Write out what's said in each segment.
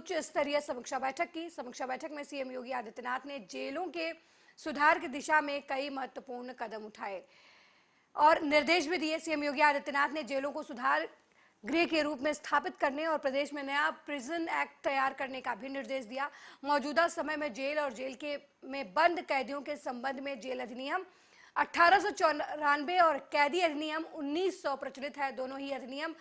उच्च स्तरीय समीक्षा बैठक की। समीक्षा बैठक में सीएम योगी आदित्यनाथ ने जेलों के सुधार की दिशा में कई महत्वपूर्ण कदम उठाए और निर्देश भी दिए। सीएम योगी आदित्यनाथ ने जेलों को सुधार गृह के रूप में स्थापित करने और प्रदेश में नया प्रिजन एक्ट तैयार करने का भी निर्देश दिया। मौजूदा समय में जेल और जेल के में बंद कैदियों के संबंध में जेल अधिनियम 1894 और कैदी अधिनियम 1900 प्रचलित है। दोनों ही अधिनियम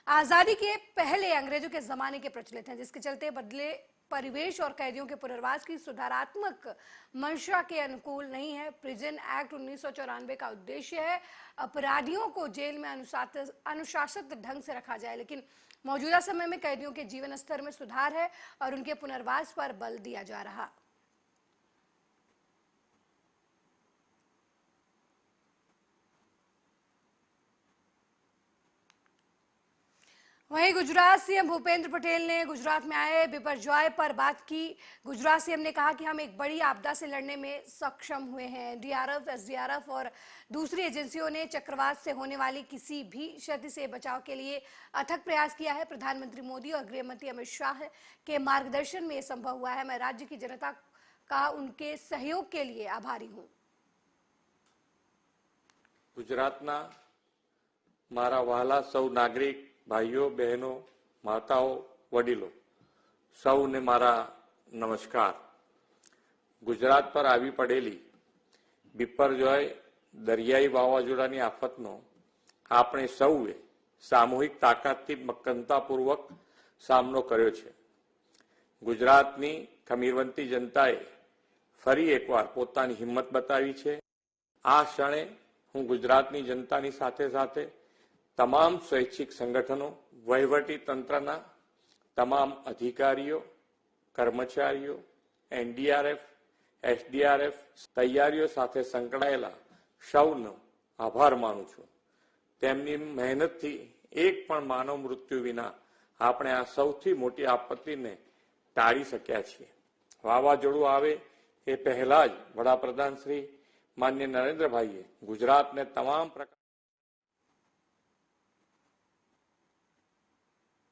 आजादी के पहले अंग्रेजों के जमाने के प्रचलित हैं, जिसके चलते बदले परिवेश और कैदियों के पुनर्वास की सुधारात्मक मंशा के अनुकूल नहीं है। प्रिजन एक्ट 1994 का उद्देश्य है अपराधियों को जेल में अनुशासित ढंग से रखा जाए, लेकिन मौजूदा समय में कैदियों के जीवन स्तर में सुधार है और उनके पुनर्वास पर बल दिया जा रहा। वहीं गुजरात सीएम भूपेंद्र पटेल ने गुजरात में आए बिपरजॉय पर बात की। गुजरात सीएम ने कहा कि हम एक बड़ी आपदा से लड़ने में सक्षम हुए हैं। डीआरएफ, एसडीआरएफ और दूसरी एजेंसियों ने चक्रवात से होने वाली किसी भी क्षति से बचाव के लिए अथक प्रयास किया है। प्रधानमंत्री मोदी और गृह मंत्री अमित शाह के मार्गदर्शन में यह संभव हुआ है। मैं राज्य की जनता का उनके सहयोग के लिए आभारी हूँ। गुजरातना मारा वहाला सौ नागरिक भाइयों बहनों माताओं वडीलों સૌને મારા નમસ્કાર। ગુજરાત પર આવી પડેલી બિપરજોય દરિયાઈ વાવાઝોડાની આફતનો આપણે સૌએ સામૂહિક તાકાતથી મક્કમતાપૂર્વક સામનો કર્યો છે। ગુજરાતની ખમીરવંતી જનતાએ ફરી એકવાર પોતાની હિંમત બતાવી છે। આ ક્ષણે હું ગુજરાતની જનતાની સાથે સાથે તમામ સ્વૈચ્છિક સંગઠનો, વહીવટી તંત્રના તમામ અધિકારીઓ, કર્મચારીઓ, એનડીઆરએફ, એસડીઆરએફ તૈયારીઓ સાથે સંકળાયેલા સૌનો આભાર માનું છું। તેમની મહેનતથી એક પણ માનવ મૃત્યુ વિના આપણે આ સૌથી મોટી આપત્તિને ટાળી શક્યા છીએ। વાવાઝોડું આવે એ પહેલા જ વડાપ્રધાન શ્રી માનનીય નરેન્દ્રભાઈએ ગુજરાતને તમામ પ્રકાર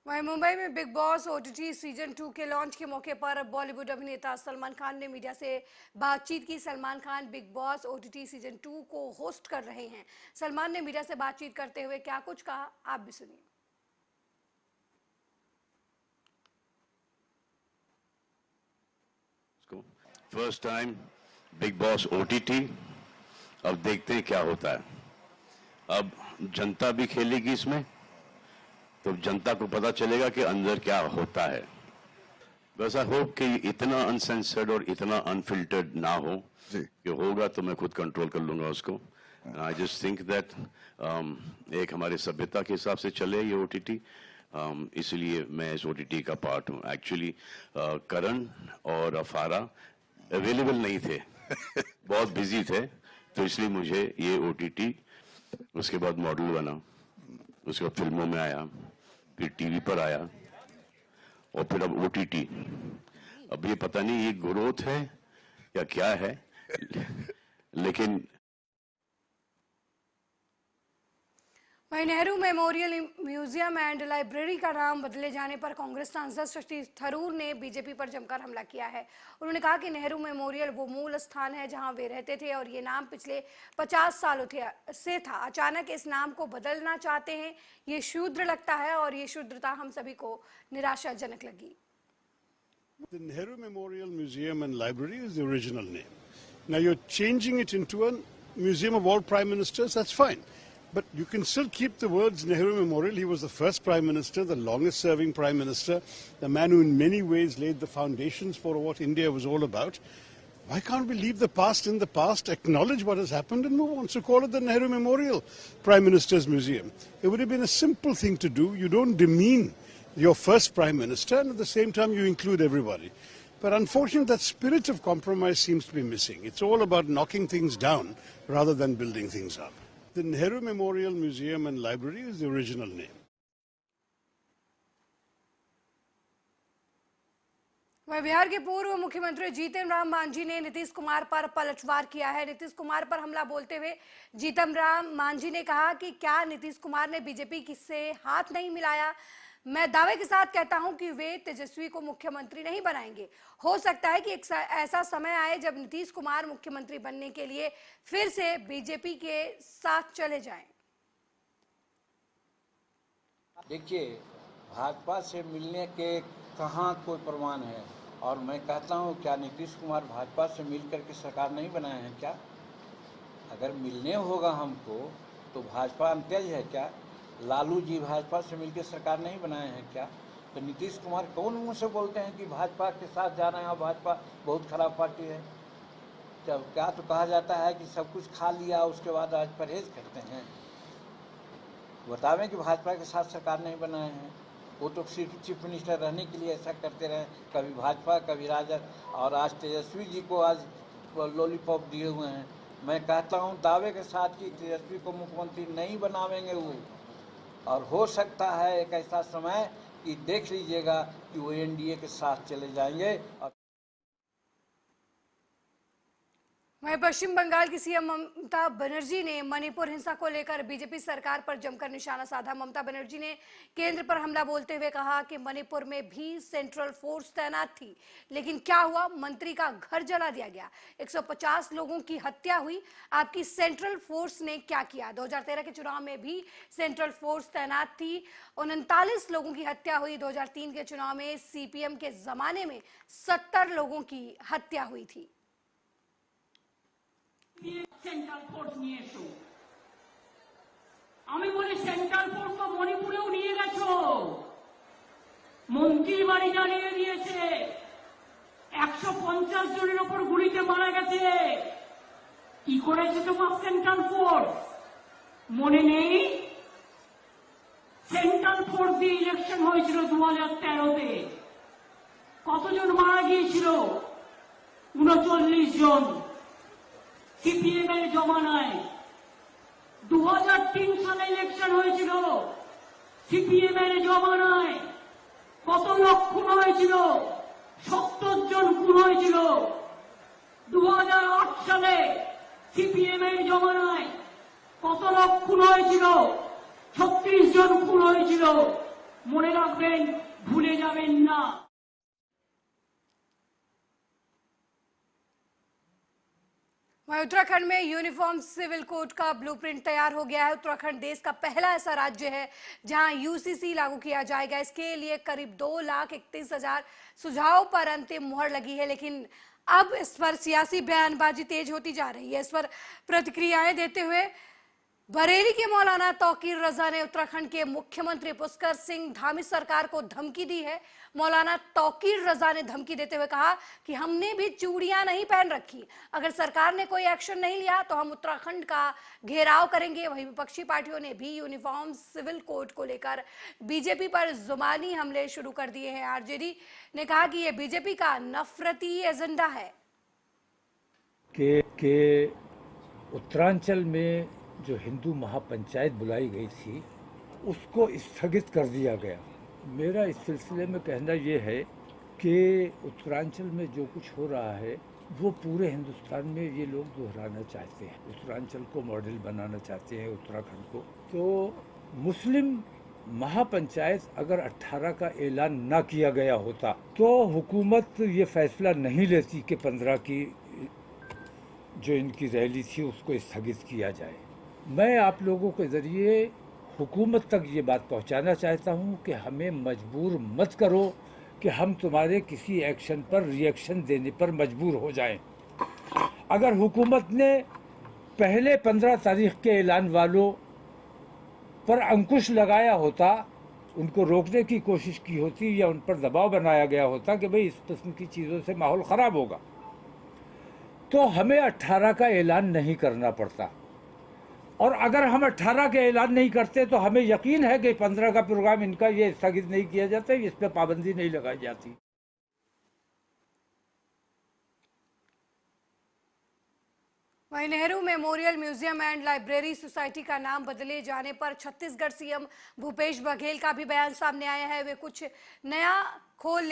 वहीं मुंबई में बिग बॉस ओटीटी सीजन 2 के लॉन्च के मौके पर बॉलीवुड अभिनेता सलमान खान ने मीडिया से बातचीत की। Salman Khan big boss OTT season 2 को होस्ट कर रहे हैं। सलमान ने मीडिया से बातचीत करते हुए क्या कुछ कहा, आप भी सुनिए। First time big boss OTT, अब देखते हैं क्या होता है। अब जनता भी खेलेगी इसमें, तो जनता को पता चलेगा कि अंदर क्या होता है। बस आई होप कि इतना अनसेंसर्ड और इतना अनफिल्टर्ड ना हो कि होगा तो मैं खुद कंट्रोल कर लूंगा उसको। आई जस्ट थिंक दैट एक हमारे सभ्यता के हिसाब से चले ये ओटीटी, इसलिए मैं इस ओटीटी का पार्ट हूँ। एक्चुअली करण और अफारा अवेलेबल नहीं थे बहुत बिजी थे, तो इसलिए मुझे ये ओटीटी, उसके बाद मॉडल बना, उसके बाद फिल्मों में आया, फिर टीवी पर आया और फिर अब ओटीटी। अब ये पता नहीं ये ग्रोथ है या क्या है लेकिन वहीं Nehru memorial museum and library का नाम बदले जाने पर कांग्रेस सांसद शशि थरूर ने बीजेपी पर जमकर हमला किया है। उन्होंने कहा कि नेहरू मेमोरियल वो मूल स्थान है जहां वे रहते थे और ये नाम पिछले 50 सालों से था। अचानक इस नाम को बदलना चाहते हैं, ये शूद्र लगता है और ये शूद्रता हम सभी को निराशाजनक लगी। The Nehru Memorial Museum and Library is the original name. Now you're changing it into a museum of all prime ministers, that's fine. But you can still keep the words Nehru Memorial. He was the first Prime Minister, the longest serving Prime Minister, the man who in many ways laid the foundations for what India was all about. Why can't we leave the past in the past, acknowledge what has happened and move on? So call it the Nehru Memorial Prime Minister's Museum. It would have been a simple thing to do. You don't demean your first Prime Minister and at the same time you include everybody. But unfortunately that spirit of compromise seems to be missing. It's all about knocking things down rather than building things up. The Nehru Memorial Museum and Library is the original name. वहीं बिहार के पूर्व मुख्यमंत्री जीतन राम मांझी ने नीतीश कुमार पर पलटवार किया है। नीतीश कुमार पर हमला बोलते हुए जीतन राम मांझी ने कहा कि क्या नीतीश कुमार ने बीजेपी से हाथ नहीं मिलाया। मैं दावे के साथ कहता हूं कि वे तेजस्वी को मुख्यमंत्री नहीं बनाएंगे। हो सकता है कि एक ऐसा समय आए जब नीतीश कुमार मुख्यमंत्री बनने के लिए फिर से बीजेपी के साथ चले जाएं। देखिए, भाजपा से मिलने के कहाँ कोई प्रमाण है, और मैं कहता हूँ क्या नीतीश कुमार भाजपा से मिलकर के सरकार नहीं बनाए हैं क्या? अगर मिलने होगा हमको तो भाजपा अंत्यज है क्या? लालू जी भाजपा से मिलकर सरकार नहीं बनाए हैं क्या? तो नीतीश कुमार कौन मुंह से बोलते हैं कि भाजपा के साथ जा रहे हैं और भाजपा बहुत खराब पार्टी है? जब क्या तो कहा जाता है कि सब कुछ खा लिया उसके बाद आज परहेज करते हैं। बतावें कि भाजपा के साथ सरकार नहीं बनाए हैं। वो तो सिर्फ चीफ मिनिस्टर रहने के लिए ऐसा करते रहे, कभी भाजपा कभी राजद, और आज तेजस्वी जी को आज लॉलीपॉप दिए हुए हैं। मैं कहता हूं दावे के साथ कि तेजस्वी को मुख्यमंत्री नहीं बनावेंगे वो, और हो सकता है एक ऐसा समय कि देख लीजिएगा कि वो एनडीए के साथ चले जाएंगे। वहीं पश्चिम बंगाल की सीएम ममता बनर्जी ने मणिपुर हिंसा को लेकर बीजेपी सरकार पर जमकर निशाना साधा। ममता बनर्जी ने केंद्र पर हमला बोलते हुए कहा कि मणिपुर में भी सेंट्रल फोर्स तैनात थी, लेकिन क्या हुआ? मंत्री का घर जला दिया गया, 150 लोगों की हत्या हुई। आपकी सेंट्रल फोर्स ने क्या किया? 2013 के चुनाव में भी सेंट्रल फोर्स तैनात थी, 39 लोगों की हत्या हुई। 2003 के चुनाव में सीपीएम के जमाने में 70 लोगों की हत्या हुई थी। সেন্ট্রাল ফোর্স নিয়ে এসো। আমি বলি সেন্ট্রাল ফোর্স তো মণিপুরেও নিয়ে গেছো, মন্ত্রীর বাড়ি জ্বালিয়ে দিয়েছে, 150 জনের উপর গুলিতে মারা গেছে। কি করেছে তোমার সেন্ট্রাল ফোর্স মনে নেই? সেন্ট্রাল ফোর্স দিয়ে ইলেকশন হয়েছিল 2013-তে, কতজন মারা গিয়েছিল? 39 জন। সিপিএম এর জমানায় 2003 সালে ইলেকশন হয়েছিল, সিপিএম এর জমানায় কত লোক খুন হয়েছিল? 70 জন খুন হয়েছিল। 2008 সালে সিপিএম এর জমানায় কত লোক খুন হয়েছিল? 36 জন খুন হয়েছিল। মনে রাখবেন, ভুলে যাবেন না। वहीं उत्तराखंड में यूनिफॉर्म सिविल कोड का ब्लूप्रिंट तैयार हो गया है। उत्तराखंड देश का पहला ऐसा राज्य है जहां यूसीसी लागू किया जाएगा। इसके लिए करीब 2,31,000 सुझाव पर अंतिम मुहर लगी है, लेकिन अब इस पर सियासी बयानबाजी तेज होती जा रही है। इस पर प्रतिक्रियाएं देते हुए बरेली के मौलाना तौकीर रजा ने उत्तराखंड के मुख्यमंत्री पुष्कर सिंह धामी सरकार को धमकी दी है। मौलाना तौकीर रजा ने धमकी देते हुए कहा कि हमने भी चूड़ियां नहीं पहन रखी, अगर सरकार ने कोई एक्शन नहीं लिया तो हम उत्तराखंड का घेराव करेंगे। वहीं विपक्षी पार्टियों ने भी यूनिफॉर्म सिविल कोड को लेकर बीजेपी पर जुबानी हमले शुरू कर दिए हैं। आरजेडी ने कहा कि यह बीजेपी का नफरती एजेंडा है कि उत्तरांचल में जो हिंदू महापंचायत बुलाई गई थी उसको स्थगित कर दिया गया। मेरा इस सिलसिले में कहना ये है कि उत्तरांचल में जो कुछ हो रहा है वो पूरे हिंदुस्तान में ये लोग दोहराना चाहते हैं, उत्तरांचल को मॉडल बनाना चाहते हैं उत्तराखंड को। तो मुस्लिम महापंचायत अगर 18 का ऐलान ना किया गया होता तो हुकूमत ये फैसला नहीं लेती कि 15 की जो इनकी रैली थी उसको स्थगित किया जाए। मैं आप लोगों के ज़रिए हुकूमत तक ये बात पहुंचाना चाहता हूं कि हमें मजबूर मत करो कि हम तुम्हारे किसी एक्शन पर रिएक्शन देने पर मजबूर हो जाएं। अगर हुकूमत ने पहले 15 तारीख के ऐलान वालों पर अंकुश लगाया होता, उनको रोकने की कोशिश की होती या उन पर दबाव बनाया गया होता कि भाई इस किस्म की चीज़ों से माहौल ख़राब होगा, तो हमें 18 का ऐलान नहीं करना पड़ता। और अगर हम 18 का ऐलान नहीं करते तो हमें यकीन है कि 15 का प्रोग्राम इनका ये स्थगित नहीं किया जाता, इस पर पाबंदी नहीं लगाई जाती। वहीं Nehru memorial museum and library society का नाम बदले जाने पर छत्तीसगढ़ सीएम भूपेश बघेल का भी बयान सामने आया है। वे कुछ नया खोल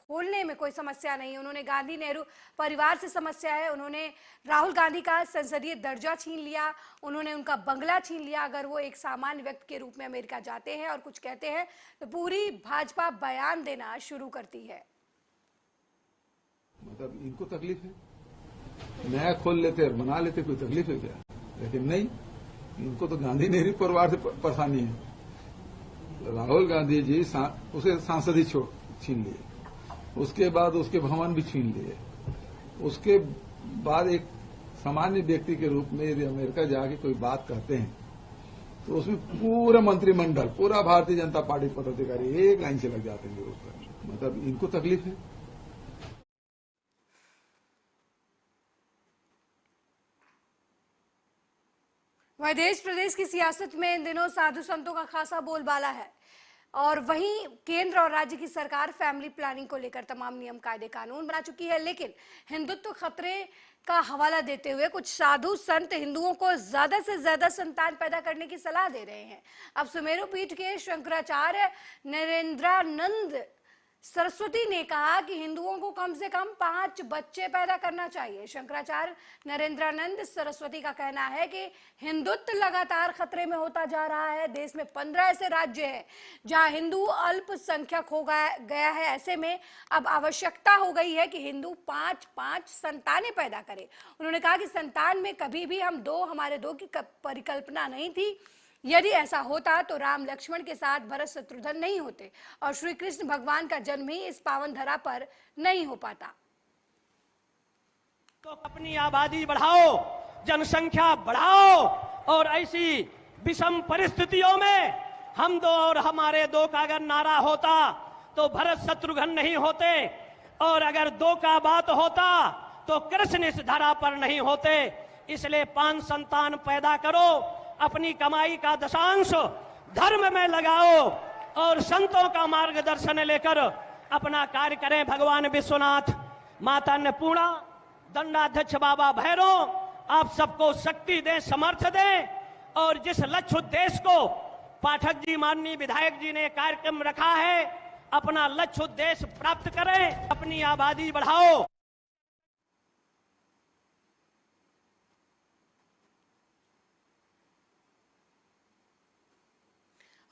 खोलने में कोई समस्या नहीं। उन्होंने गांधी नेहरू परिवार से समस्या है, उन्होंने राहुल गांधी का संसदीय दर्जा छीन लिया, उन्होंने उनका बंगला छीन लिया। अगर वो एक सामान्य व्यक्ति के रूप में अमेरिका जाते हैं और कुछ कहते हैं तो पूरी भाजपा बयान देना शुरू करती है। मतलब इनको तकलीफ है, नया खोल लेते और बना लेते, कोई तकलीफ है क्या? लेकिन नहीं, इनको तो गांधी नेहरू परिवार से परेशानी है। राहुल गांधी जी उसे सांसद ही छीन लिए, उसके बाद उसके भवन भी छीन लिए, उसके बाद एक सामान्य व्यक्ति के रूप में यदि अमेरिका जाके कोई बात कहते हैं तो उसमें पूरा मंत्रिमंडल, पूरा भारतीय जनता पार्टी पदाधिकारी एक लाइन से लग जाते हैं विरोध करने। मतलब इनको तकलीफ है। वहीं देश प्रदेश की सियासत में इन दिनों साधु संतों का खासा बोलबाला है और वहीं केंद्र और राज्य की सरकार फैमिली प्लानिंग को लेकर तमाम नियम कायदे कानून बना चुकी है। लेकिन हिंदुत्व खतरे का हवाला देते हुए कुछ साधु संत हिंदुओं को ज्यादा से ज्यादा संतान पैदा करने की सलाह दे रहे हैं। अब सुमेरु पीठ के शंकराचार्य नरेंद्रानंद सरस्वती ने कहा कि हिंदुओं को कम से कम 5 बच्चे पैदा करना चाहिए। शंकराचार्य नरेंद्रानंद सरस्वती का कहना है कि हिंदुत्व लगातार खतरे में होता जा रहा है। देश में 15 ऐसे राज्य हैं जहां हिंदू अल्पसंख्यक हो गया है। ऐसे में अब आवश्यकता हो गई है कि हिंदू 5-5 संतानें पैदा करें। उन्होंने कहा कि संतान में कभी भी हमारे दो की परिकल्पना नहीं थी। यदि ऐसा होता तो राम लक्ष्मण के साथ भरत शत्रुघ्न नहीं होते और श्री कृष्ण भगवान का जन्म ही इस पावन धरा पर नहीं हो पाता। तो अपनी आबादी बढ़ाओ, जनसंख्या बढ़ाओ और ऐसी विषम परिस्थितियों में हम दो और हमारे दो का अगर नारा होता तो भरत शत्रुघ्न नहीं होते, और अगर 2 का बात होता तो कृष्ण इस धरा पर नहीं होते। इसलिए 5 संतान पैदा करो, अपनी कमाई का दशांश धर्म में लगाओ और संतों का मार्गदर्शन लेकर अपना कार्य करें। भगवान विश्वनाथ, माता अन्नपूर्णा, दंडाध्यक्ष बाबा भैरव आप सबको शक्ति दें, समर्थ दें और जिस लक्ष्य उद्देश्य को पाठक जी, माननीय विधायक जी ने कार्यक्रम रखा है, अपना लक्ष्य उद्देश्य प्राप्त करें, अपनी आबादी बढ़ाओ।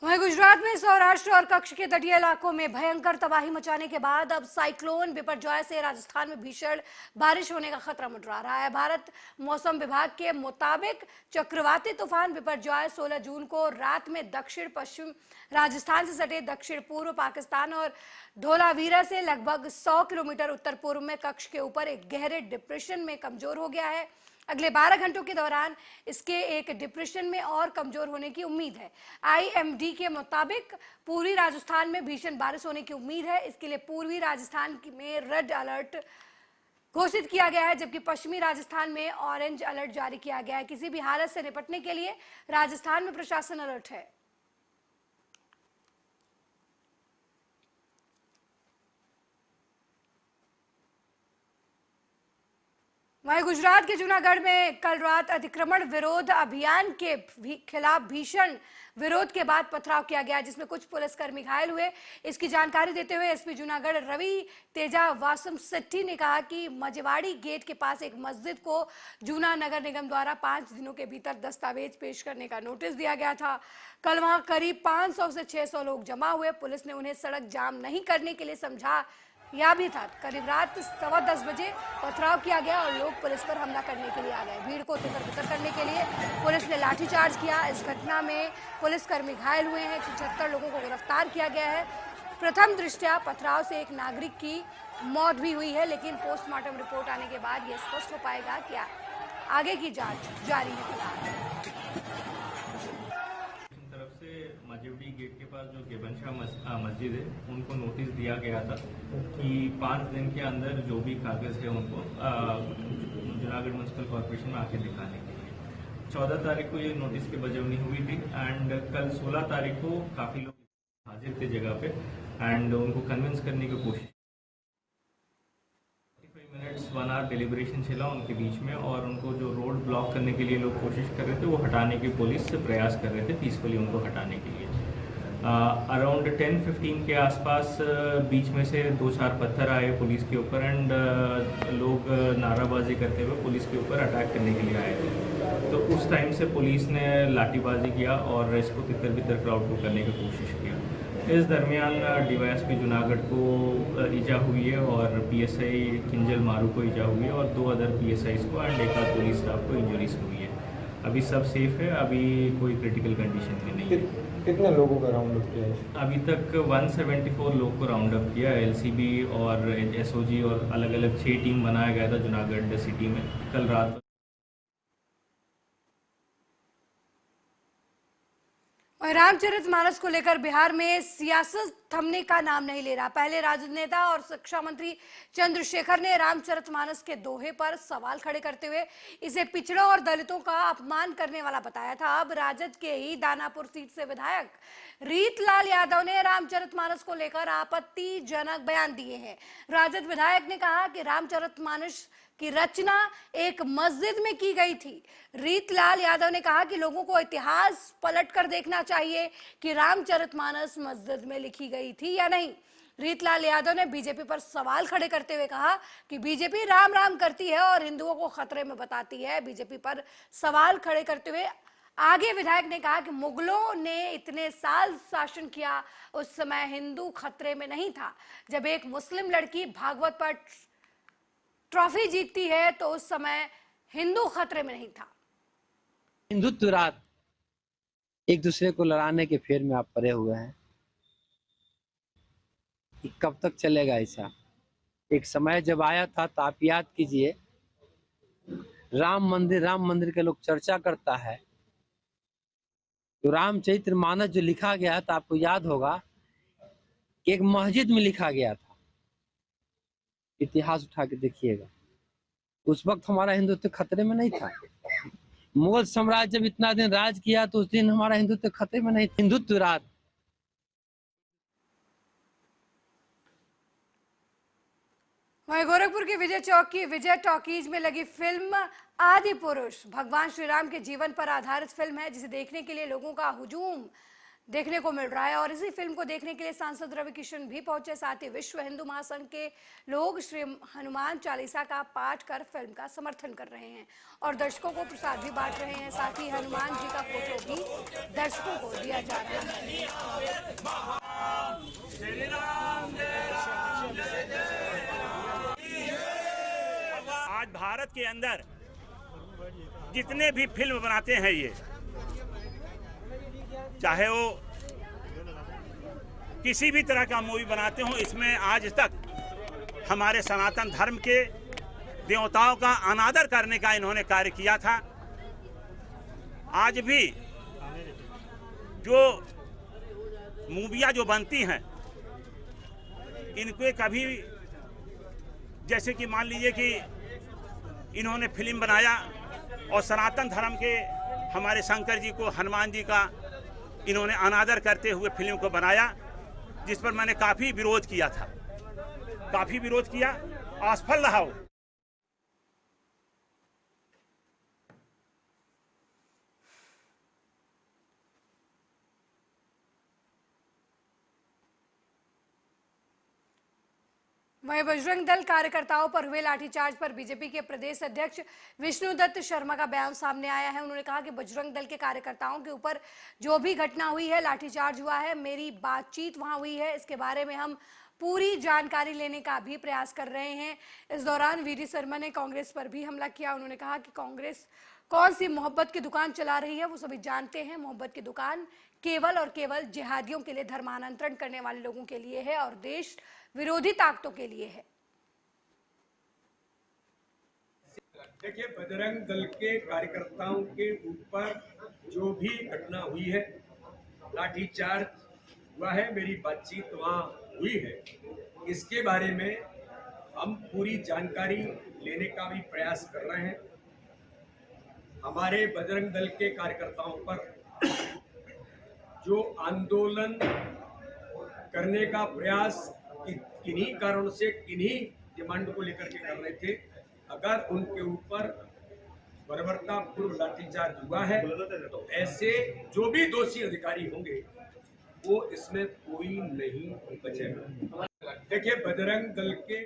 वहीं गुजरात में सौराष्ट्र और कच्छ के तटीय इलाकों में भयंकर तबाही मचाने के बाद अब साइक्लोन बिपरजॉय से राजस्थान में भीषण बारिश होने का खतरा मंडरा रहा है। भारत मौसम विभाग के मुताबिक चक्रवाती तूफान बिपरजॉय 16 जून को रात में दक्षिण पश्चिम राजस्थान से सटे दक्षिण पूर्व पाकिस्तान और धोलावीरा से लगभग 100 किलोमीटर उत्तर पूर्व में कच्छ के ऊपर एक गहरे डिप्रेशन में कमजोर हो गया है। अगले 12 घंटों के दौरान इसके एक डिप्रेशन में और कमजोर होने की उम्मीद है। IMD के मुताबिक पूर्वी राजस्थान में भीषण बारिश होने की उम्मीद है। इसके लिए पूर्वी राजस्थान में रेड अलर्ट घोषित किया गया है, जबकि पश्चिमी राजस्थान में ऑरेंज अलर्ट जारी किया गया है। किसी भी हालत से निपटने के लिए राजस्थान में प्रशासन अलर्ट है। वहीं गुजरात के जूनागढ़ में कल रात अतिक्रमण विरोध अभियान के खिलाफ भीषण विरोध के बाद पथराव किया गया, जिसमें कुछ पुलिसकर्मी घायल हुए। इसकी जानकारी देते हुए एसपी जूनागढ़ रवि तेजा वासम सेट्टी ने कहा कि मजेवाड़ी गेट के पास एक मस्जिद को जूना नगर निगम द्वारा 5 दिनों के भीतर दस्तावेज पेश करने का नोटिस दिया गया था। कल वहां करीब 500 से 600 लोग जमा हुए। पुलिस ने उन्हें सड़क जाम नहीं करने के लिए समझा या भी था। करीब रात 10:15 बजे पथराव किया गया और लोग पुलिस पर हमला करने के लिए आ गए। भीड़ को तितर-बितर करने के लिए पुलिस ने लाठीचार्ज किया। इस घटना में पुलिसकर्मी घायल हुए हैं। 76 लोगों को गिरफ्तार किया गया है। प्रथम दृष्टया पथराव से एक नागरिक की मौत भी हुई है, लेकिन पोस्टमार्टम रिपोर्ट आने के बाद यह स्पष्ट हो पाएगा कि आगे की जांच जारी है। फिलहाल मजेवड़ी गेट के पास जो गेबनशाह मस्जिद है उनको नोटिस दिया गया था कि 5 दिन के अंदर जो भी कागज है उनको जूनागढ़ म्यूनसिपल कॉर्पोरेशन में आके दिखाने के लिए। 14 तारीख को ये नोटिस की बजवनी हुई थी एंड कल 16 तारीख को काफी लोग हाजिर थे जगह पे एंड उनको कन्विंस करने की कोशिश। 45 मिनट्स 1 आवर डिलीबरेशन चला उनके बीच में और उनको जो रोड ब्लॉक करने के लिए लोग कोशिश कर रहे थे वो हटाने की पुलिस से प्रयास कर रहे थे पीसफुली उनको हटाने के लिए। अराउंड 10-15 के आसपास बीच में से 2-4 पत्थर आए पुलिस के ऊपर एंड लोग नाराबाजी करते हुए पुलिस के ऊपर अटैक करने के लिए आए थे। तो उस टाइम से पुलिस ने लाठीबाजी किया और इसको तितर बितर क्राउड को करने की कोशिश किया। इस दरमियान डीवाईएसपी जूनागढ़ को ईजा हुई है और पीएसआई किंजल मारू को ईजा हुई है और 2 अदर पीएसआईज को एंड एक पुलिस स्टाफ को इंजरीज हुई है। अभी सब सेफ है, अभी कोई क्रिटिकल कंडीशन में नहीं है। कितने लोगों का राउंड अप किया है? अभी तक 174 लोग को राउंड अप किया। एलसीबी और एसओजी और अलग अलग 6 टीम बनाया गया था जूनागढ़ सिटी में कल रात। और रामचरितमानस को लेकर बिहार में सियासत थमने का नाम नहीं ले रहा। पहले राजद नेता और शिक्षा मंत्री चंद्रशेखर ने रामचरितमानस के दोहे पर सवाल खड़े करते हुए इसे पिछड़ों और दलितों का अपमान करने वाला बताया था। अब राजद के ही दानापुर सीट से विधायक रीतलाल यादव ने रामचरितमानस को लेकर आपत्तिजनक बयान दिए हैं। राजद विधायक ने कहा कि रामचरितमानस की रचना एक मस्जिद में की गई थी। रीतलाल यादव ने कहा कि लोगों को इतिहास पलटकर देखना चाहिए कि रामचरितमानस मस्जिद में लिखी गई थी या नहीं। रीतलाल यादव ने बीजेपी पर सवाल खड़े करते हुए कहा कि बीजेपी राम राम करती है और हिंदुओं को खतरे में बताती है। बीजेपी पर सवाल खड़े करते हुए आगे विधायक ने कहा कि मुगलों ने इतने साल शासन किया, उस समय हिंदू खतरे में नहीं था। जब एक मुस्लिम लड़की भागवत पर ट्रॉफी जीतती है तो उस समय हिंदू खतरे में नहीं था। हिंदुत्व रात एक दूसरे को लड़ाने के फेर में आप पड़े हुए हैं कि कब तक चलेगा ऐसा। एक समय जब आया था तो आप याद कीजिए, राम मंदिर के लोग चर्चा करता है तो रामचरितमानस जो लिखा गया था आपको याद होगा कि एक मस्जिद में लिखा गया था। इतिहास उठा के देखिएगा, उस वक्त हमारा हिंदुत्व खतरे में नहीं था। मुगल साम्राज्य जब इतना दिन राज किया तो उस दिन हमारा हिंदुत्व खतरे में नहीं। हिंदुत्व रात वहीं गोरखपुर के विजय चौक की विजय टॉकीज में लगी फिल्म आदि पुरुष भगवान श्री राम के जीवन पर आधारित फिल्म है, जिसे देखने के लिए लोगों का हुजूम देखने को मिल रहा है। और इसी फिल्म को देखने के लिए सांसद रवि किशन भी पहुंचे। साथ ही विश्व हिंदू महासंघ के लोग श्री हनुमान चालीसा का पाठ कर फिल्म का समर्थन कर रहे हैं और दर्शकों को प्रसाद भी बांट रहे हैं। साथ ही हनुमान जी का फोटो भी दर्शकों को दिया जा रहा है। आज भारत के अंदर जितने भी फिल्म बनाते हैं, ये चाहे वो किसी भी तरह का मूवी बनाते हो, इसमें आज तक हमारे सनातन धर्म के देवताओं का अनादर करने का इन्होंने कार्य किया था। आज भी जो मूवियाँ जो बनती हैं, इनके कभी जैसे कि मान लीजिए कि इन्होंने फिल्म बनाया और सनातन धर्म के हमारे शंकर जी को, हनुमान जी का इन्होंने अनादर करते हुए फिल्म को बनाया, जिस पर मैंने काफ़ी विरोध किया था, काफ़ी विरोध किया, असफल रहा हो। वहीं बजरंग दल कार्यकर्ताओं पर हुए लाठीचार्ज पर बीजेपी के प्रदेश अध्यक्ष विष्णुदत्त शर्मा का बयान सामने आया है। उन्होंने कहा कि बजरंग दल के कार्यकर्ताओं के ऊपर जो भी घटना हुई है, लाठीचार्ज हुआ है, मेरी बातचीत वहां हुई है, इसके बारे में हम पूरी जानकारी लेने का भी प्रयास कर रहे हैं। इस दौरान वीडी शर्मा ने कांग्रेस पर भी हमला किया। उन्होंने कहा कि कांग्रेस कौन सी मोहब्बत की दुकान चला रही है वो सभी जानते हैं। मोहब्बत की दुकान केवल और केवल जिहादियों के लिए, धर्मांतरण करने वाले लोगों के लिए है और देश विरोधी ताकतों के लिए है। देखिए, बजरंग दल के कार्यकर्ताओं के ऊपर जो भी घटना हुई है, लाठीचार्ज हुआ है, मेरी बातचीत वहाँ हुई है, इसके बारे में हम पूरी जानकारी लेने का भी प्रयास कर रहे हैं। हमारे बजरंग दल के कार्यकर्ताओं पर जो आंदोलन करने का प्रयास किन्हीं कारणों से, किन्हीं डिमांड को लेकर के कर रहे थे, अगर उनके ऊपर बर्बरतापूर्व लाठीचार्ज हुआ है तो ऐसे जो भी दोषी अधिकारी होंगे वो इसमें कोई नहीं बचेगा। देखिए, बजरंग दल के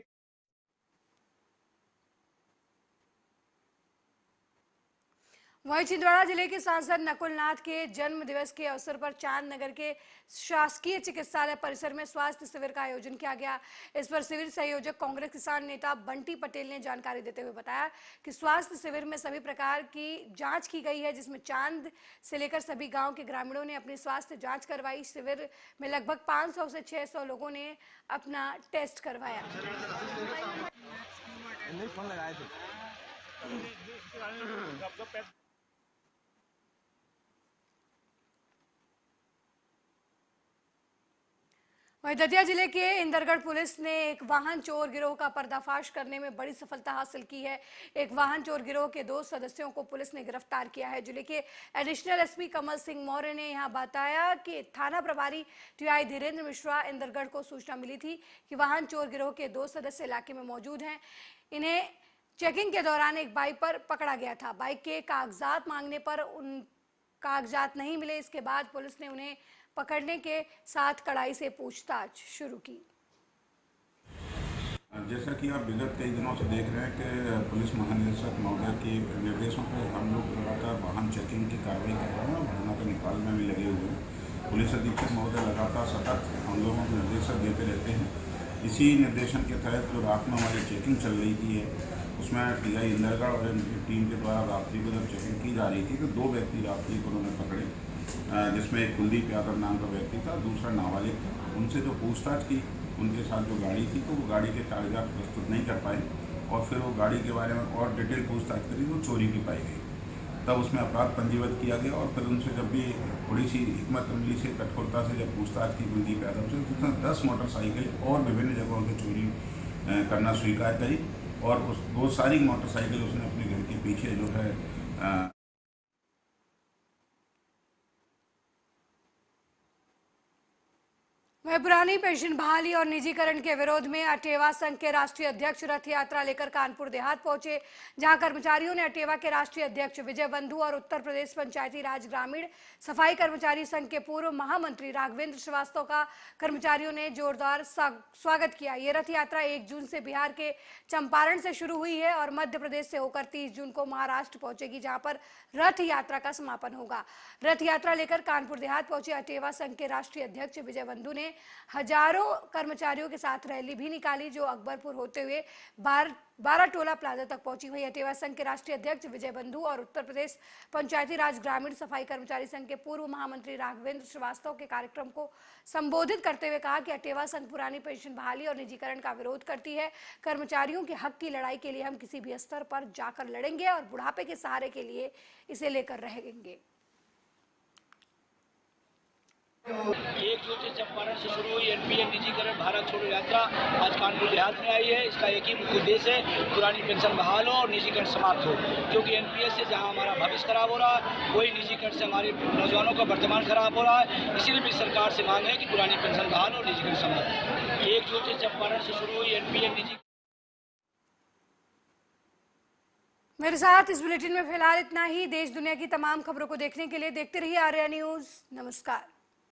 वहीं छिंदवाड़ा जिले के सांसद नकुल नाथ के जन्म दिवस के अवसर पर चांद नगर के शासकीय चिकित्सालय परिसर में स्वास्थ्य शिविर का आयोजन किया गया। इस पर शिविर संयोजक कांग्रेस किसान नेता बंटी पटेल ने जानकारी देते हुए बताया कि स्वास्थ्य शिविर में सभी प्रकार की जांच की गई है, जिसमें चांद से लेकर सभी गांव के ग्रामीणों ने अपनी स्वास्थ्य जांच करवाई। शिविर में लगभग 500 से 600 लोगों ने अपना टेस्ट करवाया। वहीं दतिया जिले के इंदरगढ़ पुलिस ने एक वाहन चोर गिरोह का पर्दाफाश करने में बड़ी सफलता हासिल की है। एक वाहन चोर गिरोह के 2 सदस्यों को पुलिस ने गिरफ्तार किया है। जिले के एडिशनल एसपी कमल सिंह मौर्य ने यहां बताया कि थाना प्रभारी टीआई धीरेन्द्र मिश्रा इंदरगढ़ को सूचना मिली थी कि वाहन चोर गिरोह के 2 सदस्य इलाके में मौजूद हैं। इन्हें चेकिंग के दौरान एक बाइक पर पकड़ा गया था। बाइक के कागजात मांगने पर उन कागजात नहीं मिले। इसके बाद पुलिस ने उन्हें पकड़ने के साथ कड़ाई से पूछताछ शुरू की। जैसा कि आप विगत कई दिनों से देख रहे हैं कि पुलिस महानिदेशक महोदय के निर्देशों पर हम लोग लगातार वाहन चेकिंग की कार्रवाई कर रहे हैं और वाहनों को निकालने में लगे हुए हैं। पुलिस अधीक्षक महोदय लगातार सतत हम लोगों को निर्देश देते रहते हैं। इसी निर्देशन के तहत जो रात में हमारी चेकिंग चल रही थी उसमें टीआई इंदरगढ़ और इनकी टीम के द्वारा रात्रि को जब चेकिंग की जा रही थी तो 2 व्यक्ति रात्रि को उन्होंने पकड़े, जिसमें एक कुलदीप यादव नाम का व्यक्ति था, दूसरा नाबालिग था। उनसे जो पूछताछ की, उनके साथ जो गाड़ी थी तो वो गाड़ी के कागजात प्रस्तुत नहीं कर पाए और फिर वो गाड़ी के बारे में और डिटेल पूछताछ करी, वो चोरी की पाई गई। तब उसमें अपराध पंजीबद्ध किया गया और फिर उनसे जब भी थोड़ी सी हिकमत अमली से कठोरता से जब पूछताछ की कुलदीप यादव से, उसने 10 मोटरसाइकिल और विभिन्न जगहों से चोरी करना स्वीकार करी और वो सारी मोटरसाइकिल उसने अपने घर के पीछे जो है वह पुरानी पेंशन बहाली और निजीकरण के विरोध में अटेवा संघ के राष्ट्रीय अध्यक्ष रथ यात्रा लेकर कानपुर देहात पहुंचे, जहां कर्मचारियों ने अटेवा के राष्ट्रीय अध्यक्ष विजय बंधु और उत्तर प्रदेश पंचायती राज ग्रामीण सफाई कर्मचारी संघ के पूर्व महामंत्री राघवेंद्र श्रीवास्तव का कर्मचारियों ने जोरदार स्वागत किया। ये रथ यात्रा 1 जून से बिहार के चंपारण से शुरू हुई है और मध्य प्रदेश से होकर 30 जून को महाराष्ट्र पहुंचेगी, जहां पर रथ यात्रा का समापन होगा। रथ यात्रा लेकर कानपुर देहात पहुंचे अटेवा संघ के राष्ट्रीय अध्यक्ष विजय बंधु ने हजारों कर्मचारियों के साथ रैली भी निकाली, जो अकबरपुर होते हुए 12 टोला प्लाजा तक पहुंची। हुई अटेवा संघ के राष्ट्रीय अध्यक्ष विजय बंधु और उत्तर प्रदेश पंचायती राज ग्रामीण सफाई कर्मचारी संघ के पूर्व महामंत्री राघवेंद्र श्रीवास्तव के कार्यक्रम को संबोधित करते हुए कहा कि अटेवा संघ पुरानी पेंशन बहाली और निजीकरण का विरोध करती है। कर्मचारियों के हक की लड़ाई के लिए हम किसी भी स्तर पर जाकर लड़ेंगे और बुढ़ापे के सहारे के लिए इसे लेकर रहेंगे। 1 जून से चंपारण से शुरू हुई एनपीएस निजीकरण भारत छोड़ो यात्रा आज कानपुर देहात में आई है। इसका एक ही मुख्य उद्देश्य है, पुरानी पेंशन बहाल हो और निजीकरण समाप्त हो, क्योंकि एनपीएस से जहां हमारा भविष्य खराब हो रहा है, वही निजीकरण से हमारे नौजवानों का वर्तमान खराब हो रहा है। इसीलिए भी सरकार से मांग है कि पुरानी पेंशन बहाल और निजीकरण समाप्त। 1 जून से चंपारण से शुरू हुई एनपीएस निजीकरण। मेरे साथ इस बुलेटिन में फिलहाल इतना ही। देश दुनिया की तमाम खबरों को देखने के लिए देखते रहिए आर्या न्यूज। नमस्कार।